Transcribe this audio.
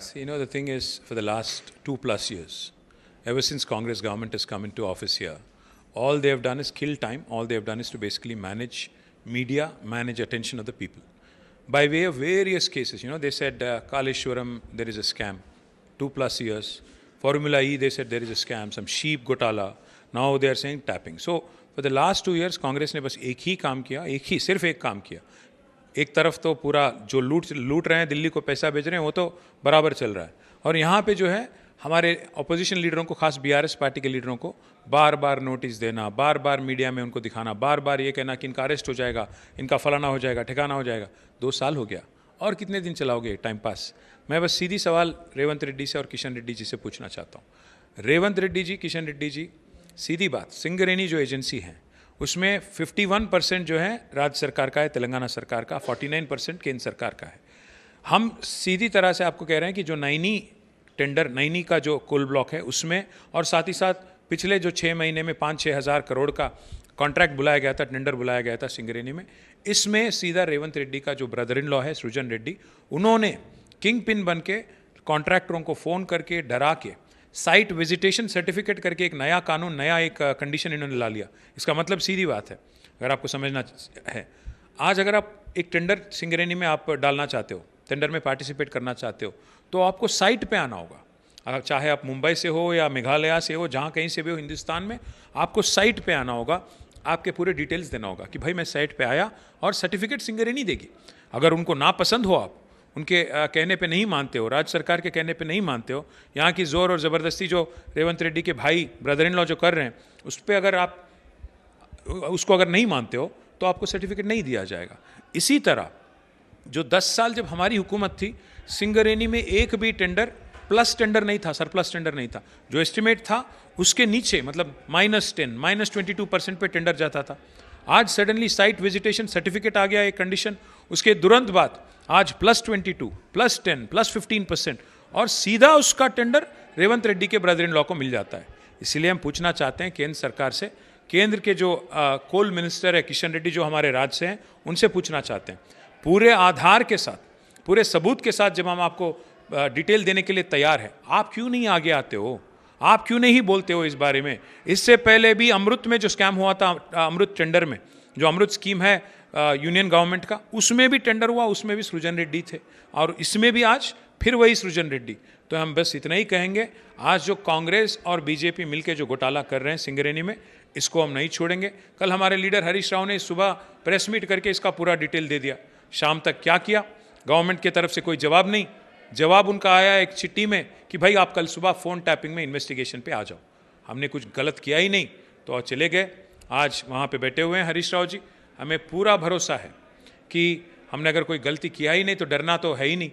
See, the thing is, for the last 2+ years, ever since Congress government has come into office here, all they have done is kill time. All they have done is to basically manage media, manage attention of the people. By way of various cases, they said Kaleshwaram, there is a scam, 2+ years. Formula E, they said there is a scam, some sheep gotala. Now they are saying tapping. So, for the last 2 years, Congress ने बस एक ही काम किया, सिर्फ एक काम किया. एक तरफ तो पूरा जो लूट रहे हैं, दिल्ली को पैसा भेज रहे हैं, वो तो बराबर चल रहा है. और यहाँ पे जो है हमारे अपोजिशन लीडरों को, खास बीआरएस पार्टी के लीडरों को बार बार नोटिस देना, बार बार मीडिया में उनको दिखाना, बार बार ये कहना कि इनका अरेस्ट हो जाएगा, इनका फलाना हो जाएगा, ठिकाना हो जाएगा. 2 साल हो गया और कितने दिन चलाओगे टाइम पास. मैं बस सीधी सवाल रेवंत रेड्डी से और किशन रेड्डी जी से पूछना चाहता हूँ. रेवंत रेड्डी जी, किशन रेड्डी जी, सीधी बात, सिंगरेनी जो एजेंसी है उसमें 51% जो है राज्य सरकार का है, तेलंगाना सरकार का, 49% केंद्र सरकार का है. हम सीधी तरह से आपको कह रहे हैं कि जो नैनी का जो कोल ब्लॉक है उसमें, और साथ ही साथ पिछले जो 6 महीने में 5-6 हज़ार करोड़ का कॉन्ट्रैक्ट बुलाया गया था, टेंडर बुलाया गया था सिंगरेनी में, इसमें सीधा रेवंत रेड्डी का जो ब्रदर इन लॉ है सृजन रेड्डी, उन्होंने किंग पिन बन के कॉन्ट्रैक्टरों को फ़ोन करके डरा के साइट विजिटेशन सर्टिफिकेट करके एक नया कानून, नया एक कंडीशन इन्होंने ला लिया. इसका मतलब सीधी बात है, अगर आपको समझना है, आज अगर आप एक टेंडर सिंगरेनी में आप डालना चाहते हो, टेंडर में पार्टिसिपेट करना चाहते हो, तो आपको साइट पे आना होगा. अगर चाहे आप मुंबई से हो या मेघालय से हो, जहाँ कहीं से भी हो हिंदुस्तान में, आपको साइट पे आना होगा, आपके पूरे डिटेल्स देना होगा कि भाई मैं साइट पे आया, और सर्टिफिकेट सिंगरेनी देगी. अगर उनको नापसंद हो, आप उनके कहने पे नहीं मानते हो, राज्य सरकार के कहने पे नहीं मानते हो, यहाँ की ज़ोर और ज़बरदस्ती जो रेवंत रेड्डी के भाई ब्रदर इन लॉ जो कर रहे हैं, उस पर अगर आप उसको अगर नहीं मानते हो तो आपको सर्टिफिकेट नहीं दिया जाएगा. इसी तरह जो 10 साल जब हमारी हुकूमत थी, सिंगरेनी में एक भी टेंडर प्लस टेंडर नहीं था, सरप्लस टेंडर नहीं था. जो एस्टिमेट था उसके नीचे, मतलब -10, -22% पे टेंडर जाता था. आज सडनली साइट विजिटेशन सर्टिफिकेट आ गया, एक कंडीशन, उसके तुरंत बाद आज +22, +10, +15%, और सीधा उसका टेंडर रेवंत रेड्डी के ब्रदर इन लॉ को मिल जाता है. इसलिए हम पूछना चाहते हैं केंद्र सरकार से, केंद्र के जो कोल मिनिस्टर है किशन रेड्डी, जो हमारे राज्य से हैं, उनसे पूछना चाहते हैं, पूरे आधार के साथ, पूरे सबूत के साथ जब हम आपको डिटेल देने के लिए तैयार है, आप क्यों नहीं आगे आते हो? आप क्यों नहीं बोलते हो इस बारे में? इससे पहले भी अमृत में जो स्कैम हुआ था, अमृत टेंडर में, जो अमृत स्कीम है यूनियन गवर्नमेंट का, उसमें भी टेंडर हुआ, उसमें भी सृजन रेड्डी थे, और इसमें भी आज फिर वही सृजन रेड्डी. तो हम बस इतना ही कहेंगे, आज जो कांग्रेस और बीजेपी मिलकर जो घोटाला कर रहे हैं सिंगरेनी में, इसको हम नहीं छोड़ेंगे. कल हमारे लीडर हरीश राव ने सुबह प्रेस मीट करके इसका पूरा डिटेल दे दिया. शाम तक क्या किया, गवर्नमेंट की तरफ से कोई जवाब नहीं. जवाब उनका आया एक चिट्ठी में कि भाई आप कल सुबह फ़ोन टैपिंग में इन्वेस्टिगेशन पे आ जाओ. हमने कुछ गलत किया ही नहीं, तो चले गए. आज वहाँ पे बैठे हुए हैं हरीश राव जी. हमें पूरा भरोसा है कि हमने अगर कोई गलती किया ही नहीं तो डरना तो है ही नहीं.